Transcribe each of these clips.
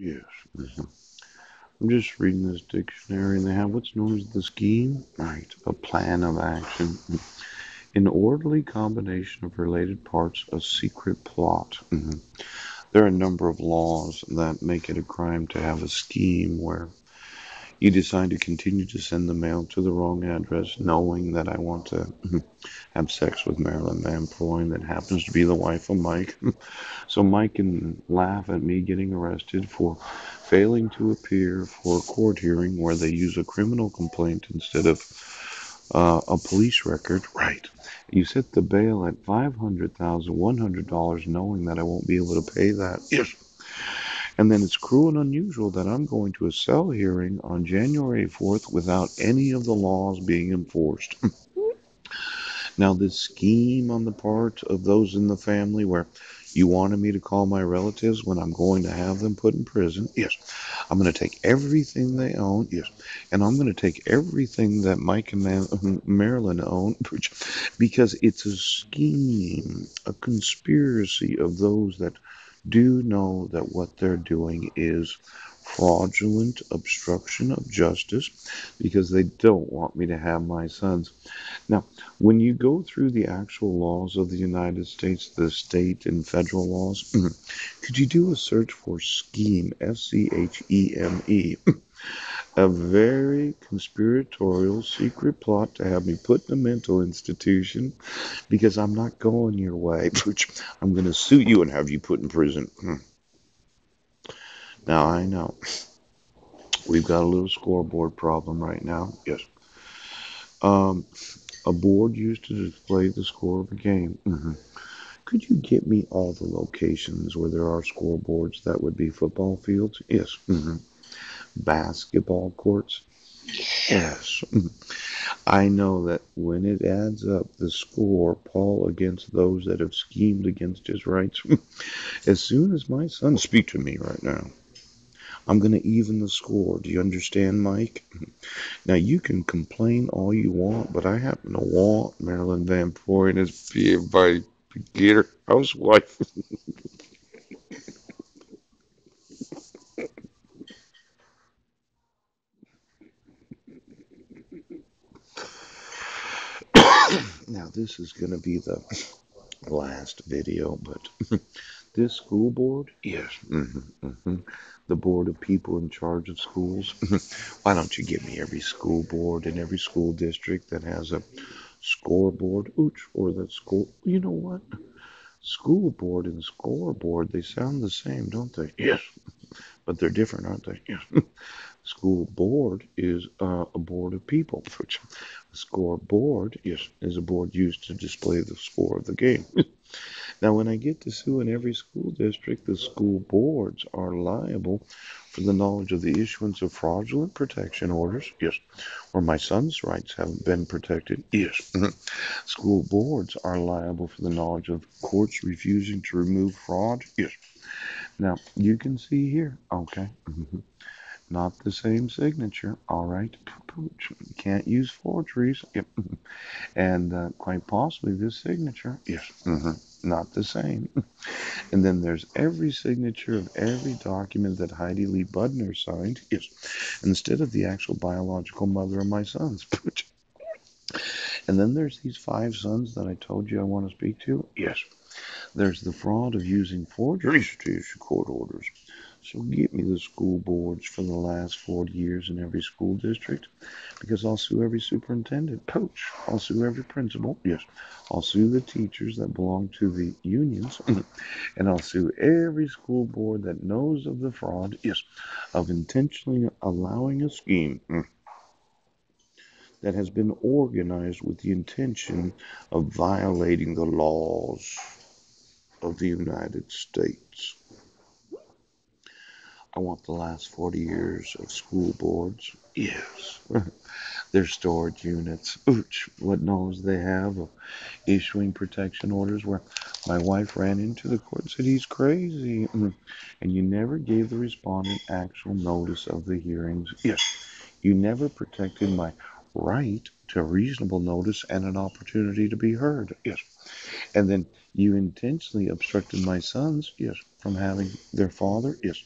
Yes. I'm just reading this dictionary, and they have what's known as the scheme. Right. A plan of action. An orderly combination of related parts, a secret plot. There are a number of laws that make it a crime to have a scheme where you decide to continue to send the mail to the wrong address, knowing that I want to have sex with Marilyn Van Proyn, that happens to be the wife of Mike. So Mike can laugh at me getting arrested for failing to appear for a court hearing where they use a criminal complaint instead of a police record. Right. You set the bail at $500,100, knowing that I won't be able to pay that. Yes. And then it's cruel and unusual that I'm going to a cell hearing on January 4th without any of the laws being enforced. Now, this scheme on the part of those in the family where you wanted me to call my relatives when I'm going to have them put in prison. Yes. I'm going to take everything they own. Yes. And I'm going to take everything that Mike and Marilyn own because it's a scheme, a conspiracy of those that do know that what they're doing is fraudulent obstruction of justice because they don't want me to have my sons. Now, when you go through the actual laws of the United States, the state and federal laws, could you do a search for scheme, scheme, a very conspiratorial secret plot to have me put in a mental institution because I'm not going your way. I'm going to sue you and have you put in prison. Now, I know we've got a little scoreboard problem right now. Yes. Um, a board used to display the score of a game. Could you get me all the locations where there are scoreboards that would be football fields? Yes. Basketball courts? Yes. I know that when it adds up the score, Paul against those that have schemed against his rights, as soon as my son speak to me right now, I'm going to even the score. Do you understand, Mike? Now, you can complain all you want, but I happen to want Marilyn Van Proyn as being my Gator housewife. Now, this is going to be the last video, but this school board, yes, the board of people in charge of schools. Why don't you give me every school board in every school district that has a scoreboard, ooch, or that school? You know what? School board and scoreboard, they sound the same, don't they? Yes, but they're different, aren't they? Yes. School board is a board of people. A scoreboard, yes, is a board used to display the score of the game. Now, when I get to sue in every school district, the school boards are liable for the knowledge of the issuance of fraudulent protection orders. Yes. Or my son's rights haven't been protected. Yes. School boards are liable for the knowledge of courts refusing to remove fraud. Yes. Now, you can see here, okay, not the same signature. All right. Can't use forgeries. Yep. And quite possibly this signature. Yes. Not the same. And then there's every signature of every document that Heidi Lee Budner signed. Yes. Instead of the actual biological mother of my sons. And then there's these five sons that I told you I want to speak to. Yes. There's the fraud of using forgeries to issue court orders. So get me the school boards for the last 40 years in every school district because I'll sue every superintendent, coach. I'll sue every principal. Yes. I'll sue the teachers that belong to the unions. And I'll sue every school board that knows of the fraud, yes, of intentionally allowing a scheme that has been organized with the intention of violating the laws of the United States. I want the last 40 years of school boards. Yes. Their storage units. Ooch, what knowledge they have of issuing protection orders where my wife ran into the court and said he's crazy. And you never gave the respondent actual notice of the hearings. Yes. You never protected my right to reasonable notice and an opportunity to be heard. Yes. And then you intentionally obstructed my sons, yes, from having their father, yes.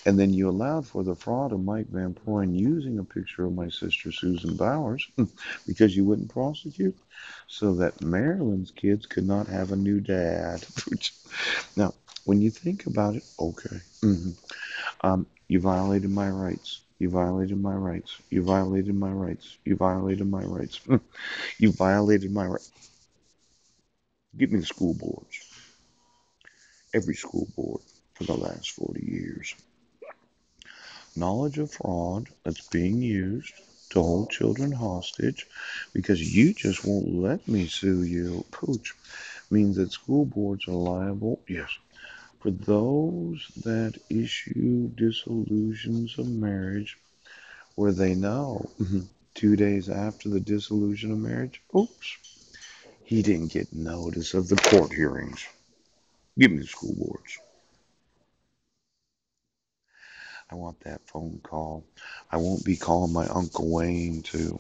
And then you allowed for the fraud of Mike Van Proyn using a picture of my sister Susan Bowers because you wouldn't prosecute, so that Maryland's kids could not have a new dad. Now, when you think about it, okay, you violated my rights. You violated my rights. You violated my rights. You violated my rights. You violated my rights. Give me the school boards. Every school board for the last 40 years. Knowledge of fraud that's being used to hold children hostage because you just won't let me sue you, Pooch, means that school boards are liable, yes, for those that issue dissolutions of marriage where they know 2 days after the dissolution of marriage, oops, he didn't get notice of the court hearings. Give me the school boards. I want that phone call. I won't be calling my Uncle Wayne to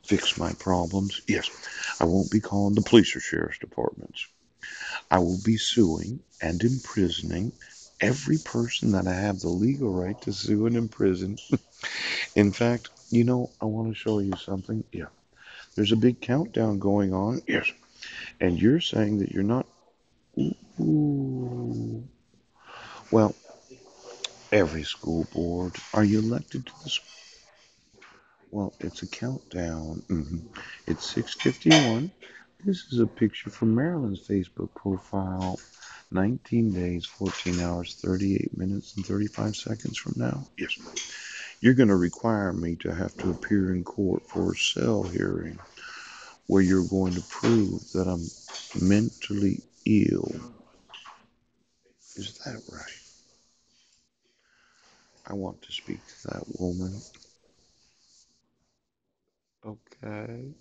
fix my problems. Yes, I won't be calling the police or sheriff's departments. I will be suing and imprisoning every person that I have the legal right to sue and imprison. In fact, I want to show you something. Yeah, there's a big countdown going on. Yes, and you're saying that you're not. Ooh. Well, every school board. Are you elected to the? Well, it's a countdown. It's 6:51. This is a picture from Marilyn's Facebook profile. 19 days, 14 hours, 38 minutes, and 35 seconds from now. Yes. You're going to require me to have to appear in court for a cell hearing where you're going to prove that I'm mentally ill. Is that right? I want to speak to that woman. Okay.